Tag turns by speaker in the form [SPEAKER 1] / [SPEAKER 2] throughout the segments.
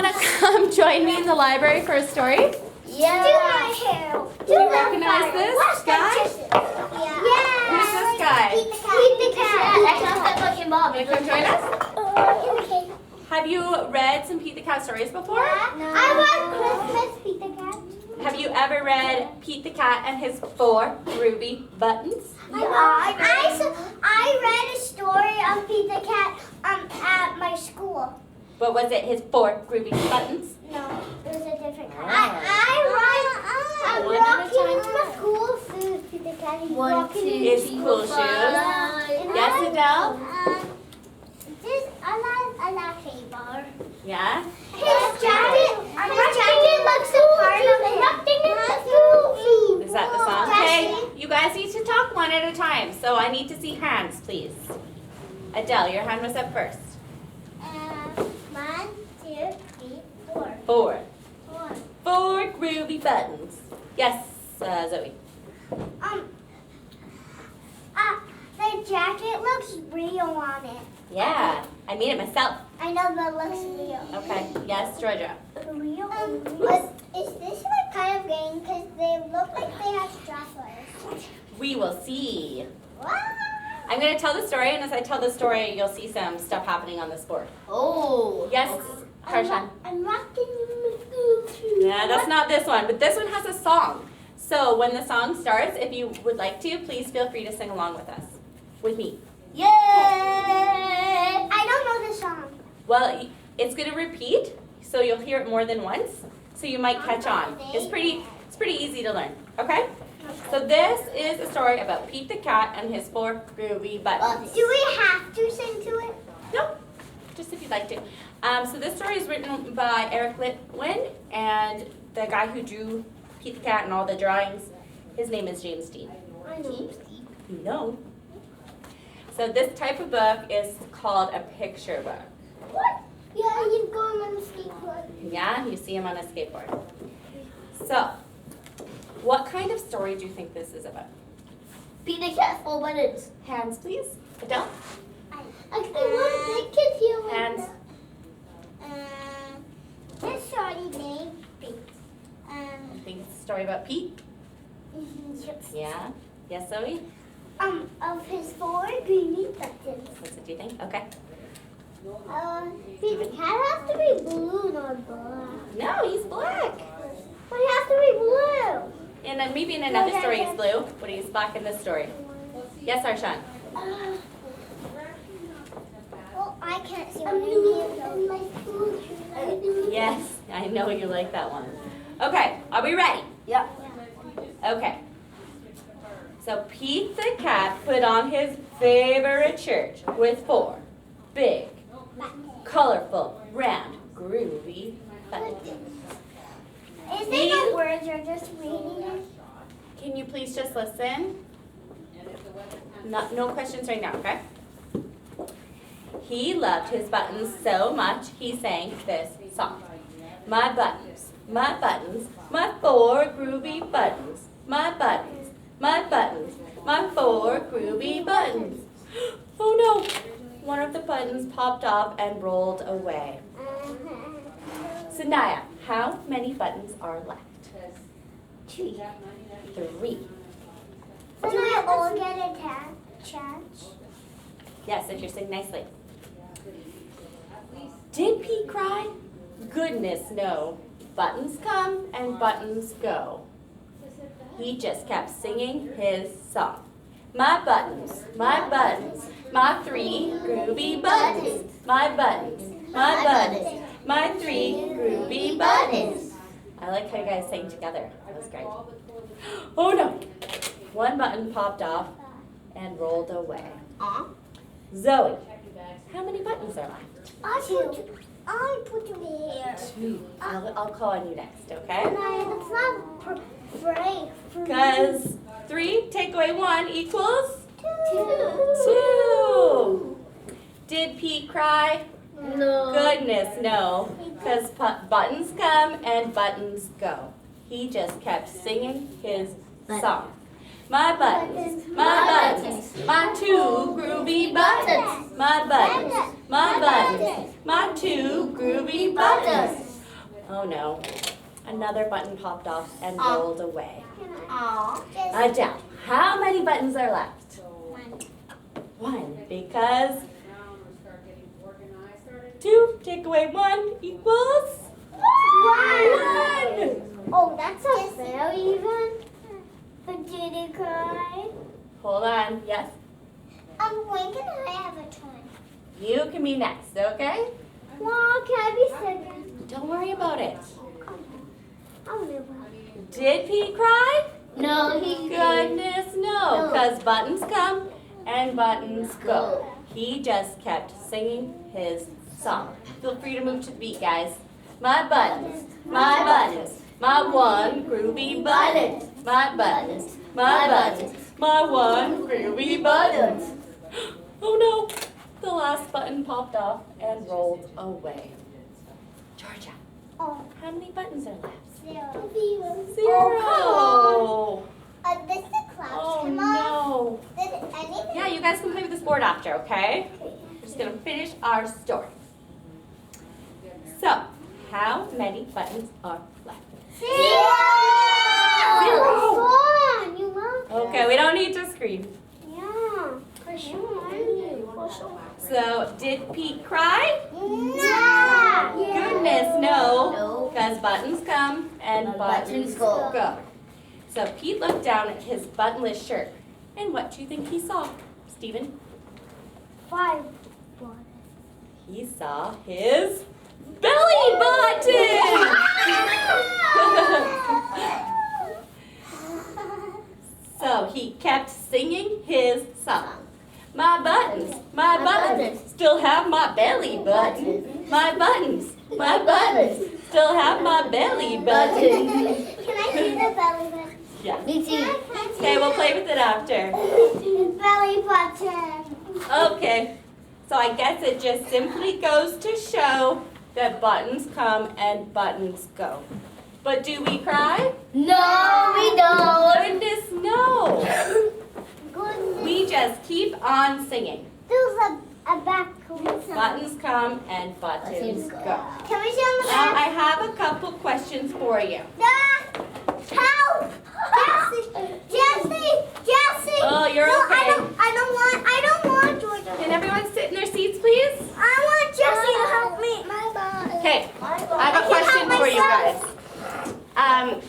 [SPEAKER 1] want to come join me in the library for a story?
[SPEAKER 2] Yeah. Do my hair.
[SPEAKER 1] Do you recognize this guy?
[SPEAKER 2] Yeah.
[SPEAKER 1] Who's this guy?
[SPEAKER 2] Pete the cat.
[SPEAKER 1] Want to come join us?
[SPEAKER 2] Okay.
[SPEAKER 1] Have you read some Pete the Cat stories before?
[SPEAKER 2] No. I want Christmas Pete the cat.
[SPEAKER 1] Have you ever read Pete the Cat and his 4 ruby buttons?
[SPEAKER 2] Yeah. I read a story of Pete the cat at my school.
[SPEAKER 1] What was it? His 4 ruby buttons?
[SPEAKER 2] No, it was a different kind. I'm
[SPEAKER 1] One at a
[SPEAKER 2] walking
[SPEAKER 1] time.
[SPEAKER 2] to school food, Pete the cat. He's
[SPEAKER 3] One,
[SPEAKER 2] walking
[SPEAKER 3] two,
[SPEAKER 2] in
[SPEAKER 1] His cool shoes. Yes, Adele?
[SPEAKER 2] I like K-bar.
[SPEAKER 1] Yeah?
[SPEAKER 2] His jacket looks a part of it.
[SPEAKER 1] Is that the song? Okay, you guys need to talk one at a time, so I need to see hands, please. Adele, your hand was up first.
[SPEAKER 2] 1, 2, 3, 4.
[SPEAKER 1] 4. 4 groovy buttons. Yes, Zoe.
[SPEAKER 2] The jacket looks real on it.
[SPEAKER 1] Yeah, I made it myself.
[SPEAKER 2] I know that looks real.
[SPEAKER 1] Okay, yes, Georgia.
[SPEAKER 2] Real? Is this like kind of game? Because they look like they have strapless.
[SPEAKER 1] We will see.
[SPEAKER 2] Wow.
[SPEAKER 1] I'm going to tell the story, and as I tell the story, you'll see some stuff happening on this board.
[SPEAKER 3] Oh.
[SPEAKER 1] Yes, Harshan?
[SPEAKER 2] I'm rocking.
[SPEAKER 1] Yeah, that's not this one, but this one has a song. So when the song starts, if you would like to, please feel free to sing along with us. With me.
[SPEAKER 3] Yay!
[SPEAKER 2] I don't know the song.
[SPEAKER 1] Well, it's going to repeat, so you'll hear it more than once, so you might catch on. It's pretty easy to learn, okay? So this is a story about Pete the Cat and his 4 groovy buttons.
[SPEAKER 2] Do we have to sing to it?
[SPEAKER 1] No, just if you'd like to. So this story is written by Eric Litwin, and the guy who drew Pete the Cat and all the drawings, his name is James Dean.
[SPEAKER 2] I know.
[SPEAKER 1] You know. So this type of book is called a picture book.
[SPEAKER 2] What? Yeah, he's going on the skateboard.
[SPEAKER 1] Yeah, you see him on a skateboard. So, what kind of story do you think this is about?
[SPEAKER 3] Pete the cat, 4 buttons.
[SPEAKER 1] Hands, please. Adele?
[SPEAKER 2] Actually, one big kid here.
[SPEAKER 1] Hands.
[SPEAKER 2] This shorty named Pete.
[SPEAKER 1] I think it's a story about Pete. Yeah. Yes, Zoe?
[SPEAKER 2] Of his 4 greeny buttons.
[SPEAKER 1] What's it, do you think? Okay.
[SPEAKER 2] Pete the cat has to be blue, not black.
[SPEAKER 1] No, he's black.
[SPEAKER 2] But he has to be blue.
[SPEAKER 1] And then maybe in another story he's blue, but he's black in this story. Yes, Arshan?
[SPEAKER 2] Well, I can't see what I mean. My food.
[SPEAKER 1] Yes, I know you like that one. Okay, are we ready?
[SPEAKER 3] Yep.
[SPEAKER 1] Okay. So Pete the Cat put on his favorite shirt with 4 big, colorful, round, groovy buttons.
[SPEAKER 2] Is there no words or just reading it?
[SPEAKER 1] Can you please just listen? No questions right now, okay? He loved his buttons so much, he sang this song. My buttons, my 4 groovy buttons. My buttons, my 4 groovy buttons. Oh no! One of the buttons popped off and rolled away. Sanaya, how many buttons are left?
[SPEAKER 2] 2.
[SPEAKER 1] 3.
[SPEAKER 2] Can I all get a chance?
[SPEAKER 1] Yes, if you're singing nicely. Did Pete cry? Goodness, no. Buttons come and buttons go. He just kept singing his song. My 3 groovy buttons. My 3 groovy buttons. I like how you guys sang together. That was great. Oh no! One button popped off and rolled away. Zoe, how many buttons are left?
[SPEAKER 2] I put you here.
[SPEAKER 1] 2. I'll call on you next, okay?
[SPEAKER 2] And it's not brave.
[SPEAKER 1] Because 3 take away 1 equals
[SPEAKER 2] 2.
[SPEAKER 1] 2. Did Pete cry?
[SPEAKER 3] No.
[SPEAKER 1] Goodness, no. Because buttons come and buttons go. He just kept singing his song. My 2 groovy buttons. My 2 groovy buttons. Oh no. Another button popped off and
[SPEAKER 3] Aw.
[SPEAKER 1] rolled away.
[SPEAKER 3] Aw.
[SPEAKER 1] Adele, how many buttons are left? One, because 2 take away 1 equals 1.
[SPEAKER 2] Oh, that's not fair even. But did it cry?
[SPEAKER 1] Hold on, yes?
[SPEAKER 2] When can I have a turn?
[SPEAKER 1] You can be next, okay?
[SPEAKER 2] Well, can I be second?
[SPEAKER 1] Don't worry about it.
[SPEAKER 2] I'll never.
[SPEAKER 1] Did Pete cry?
[SPEAKER 3] No, he
[SPEAKER 1] Goodness, no,
[SPEAKER 3] No.
[SPEAKER 1] because buttons come and buttons go. He just kept singing his song. Feel free to move to the beat, guys. My buttons, my one groovy button. My buttons, my one groovy button. Oh no, the last button popped off and rolled away. Georgia,
[SPEAKER 2] Oh,
[SPEAKER 1] how many buttons are left?
[SPEAKER 2] 0.
[SPEAKER 1] 0.
[SPEAKER 2] Did the clouds
[SPEAKER 1] Oh
[SPEAKER 2] come off?
[SPEAKER 1] no.
[SPEAKER 2] Did anything?
[SPEAKER 1] Yeah, you guys can play with this board after, okay? We're just gonna finish our story. So, how many buttons are left?
[SPEAKER 2] 0.
[SPEAKER 1] Zero.
[SPEAKER 2] Fun. You love
[SPEAKER 1] Okay, we don't need to scream.
[SPEAKER 2] Yeah. For sure.
[SPEAKER 1] So, did Pete cry?
[SPEAKER 2] No.
[SPEAKER 1] Goodness, no.
[SPEAKER 3] No.
[SPEAKER 1] Because buttons come and buttons go. So, Pete looked down at his buttonless shirt. And what do you think he saw, Stephen?
[SPEAKER 2] 5.
[SPEAKER 1] He saw his belly button! So he kept singing his song. My buttons still have my belly button. My buttons still have my belly button.
[SPEAKER 2] Can I see the belly button?
[SPEAKER 1] Yeah.
[SPEAKER 3] Me too.
[SPEAKER 1] Okay, we'll play with it after.
[SPEAKER 2] Belly button.
[SPEAKER 1] Okay. So I guess it just simply goes to show that buttons come and buttons go. But do we cry?
[SPEAKER 3] No, we don't.
[SPEAKER 1] Goodness, no.
[SPEAKER 2] Goodness.
[SPEAKER 1] We just keep on singing.
[SPEAKER 2] There's a back one.
[SPEAKER 1] Buttons come and buttons go.
[SPEAKER 2] Can we see on the
[SPEAKER 1] Now
[SPEAKER 2] back?
[SPEAKER 1] I have a couple questions for you.
[SPEAKER 2] Help! Jesse!
[SPEAKER 1] Oh, you're
[SPEAKER 2] No,
[SPEAKER 1] okay.
[SPEAKER 2] I don't want Georgia.
[SPEAKER 1] Can everyone sit in their seats, please?
[SPEAKER 2] I want Jesse to help me. My body.
[SPEAKER 1] Okay, I have a
[SPEAKER 2] I can
[SPEAKER 1] question
[SPEAKER 2] help
[SPEAKER 1] for you guys.
[SPEAKER 2] myself.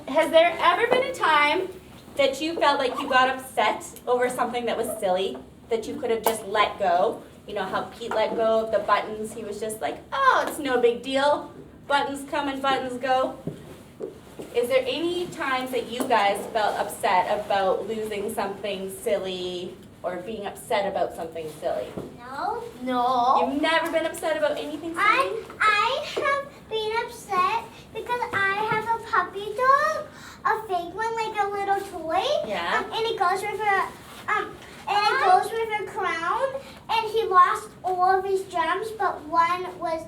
[SPEAKER 1] Has there ever been a time that you felt like you got upset over something that was silly, that you could have just let go? You know how Pete let go of the buttons? He was just like, oh, it's no big deal. Buttons come and buttons go. Is there any times that you guys felt upset about losing something silly or being upset about something silly?
[SPEAKER 2] No.
[SPEAKER 3] No.
[SPEAKER 1] You've never been upset about anything silly?
[SPEAKER 2] I have been upset because I have a puppy dog, a fake one, like a little toy.
[SPEAKER 1] Yeah.
[SPEAKER 2] And it goes with a crown, and he lost all of his gems, but one was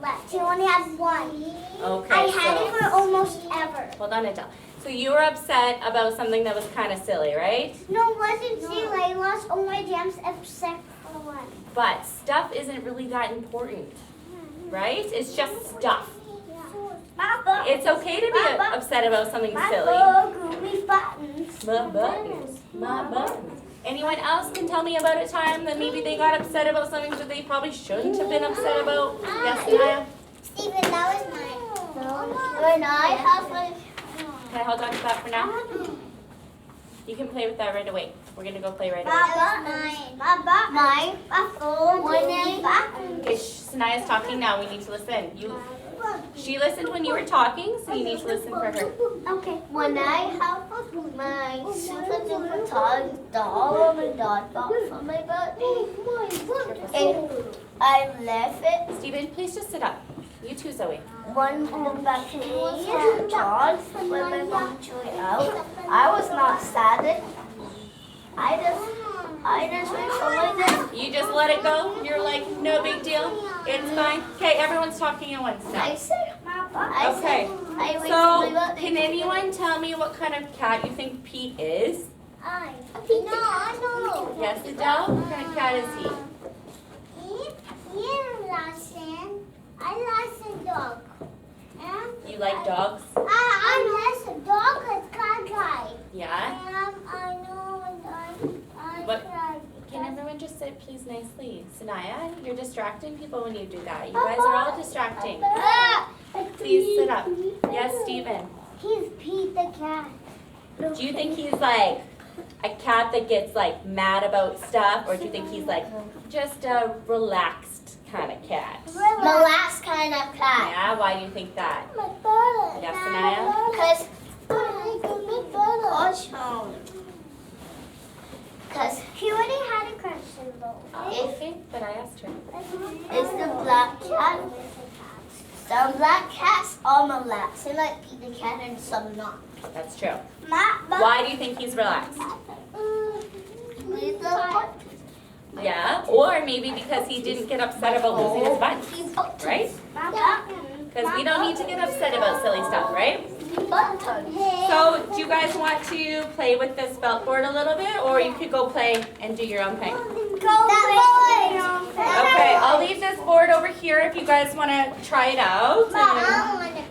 [SPEAKER 2] left. He only had one.
[SPEAKER 1] Okay,
[SPEAKER 2] I had
[SPEAKER 1] so-
[SPEAKER 2] it for almost ever.
[SPEAKER 1] Hold on, Adele. So you were upset about something that was kind of silly, right?
[SPEAKER 2] No, it wasn't silly. I lost all my gems except for one.
[SPEAKER 1] But stuff isn't really that important, right? It's just stuff.
[SPEAKER 2] Papa.
[SPEAKER 1] It's okay to be upset about something silly.
[SPEAKER 2] Papa, groovy buttons.
[SPEAKER 1] My buttons. My buttons. Anyone else can tell me about a time that maybe they got upset about something that they probably shouldn't have been upset about? Yes, Naya?
[SPEAKER 2] Steven, that was mine.
[SPEAKER 3] When I have like
[SPEAKER 1] Can I hold on to that for now? You can play with that right away. We're going to go play right away.
[SPEAKER 3] mine,
[SPEAKER 1] Okay, Sanaya's talking now. We need to listen. She listened when you were talking, so you need to listen for her.
[SPEAKER 2] Okay.
[SPEAKER 3] when I have my super duper tall doll of a dog box on my birthday, and I left it
[SPEAKER 1] Steven, please just sit up. You too, Zoe.
[SPEAKER 3] one in the balcony dogs when my mom threw it out. I was not sad. I just went for my dad.
[SPEAKER 1] You just let it go? You're like, no big deal? It's fine? Okay, everyone's talking at once now.
[SPEAKER 3] I said,
[SPEAKER 1] Okay.
[SPEAKER 3] I went
[SPEAKER 1] So,
[SPEAKER 3] for my birthday.
[SPEAKER 1] can anyone tell me what kind of cat you think Pete is?
[SPEAKER 2] I know.
[SPEAKER 1] Yes, Adele? What kind of cat is he?
[SPEAKER 2] I lost a dog.
[SPEAKER 1] like dogs?
[SPEAKER 2] Yes, a dog has cried.
[SPEAKER 1] Yeah?
[SPEAKER 2] I know, and I
[SPEAKER 1] What-
[SPEAKER 2] cried.
[SPEAKER 1] Can everyone just sit please nicely? Sanaya, you're distracting people when you do that. You guys are all distracting. Please sit up. Yes, Steven.
[SPEAKER 2] He's Pete the cat.
[SPEAKER 1] Do you think he's like a cat that gets like mad about stuff, or do you think he's like just a relaxed kind of cat?
[SPEAKER 3] The last kind of cat.
[SPEAKER 1] Yeah, why do you think that?
[SPEAKER 2] My brother.
[SPEAKER 1] Yes, Sanaya?
[SPEAKER 3] Because
[SPEAKER 2] My
[SPEAKER 3] Because
[SPEAKER 2] He already had a question though.
[SPEAKER 1] Okay, but I asked her.
[SPEAKER 3] it's the black cat. Some black cats are relaxed. They like Pete the cat and some not.
[SPEAKER 1] That's true.
[SPEAKER 2] My
[SPEAKER 1] Why do you think he's relaxed?
[SPEAKER 3] Please look.
[SPEAKER 1] Yeah, or maybe because he didn't get upset about losing his buttons, right? Because we don't need to get upset about silly stuff, right? So, do you guys want to play with this felt board a little bit, or you could go play and do your own thing?
[SPEAKER 2] Go
[SPEAKER 1] Okay, I'll leave this board over here if you guys want to try it out. And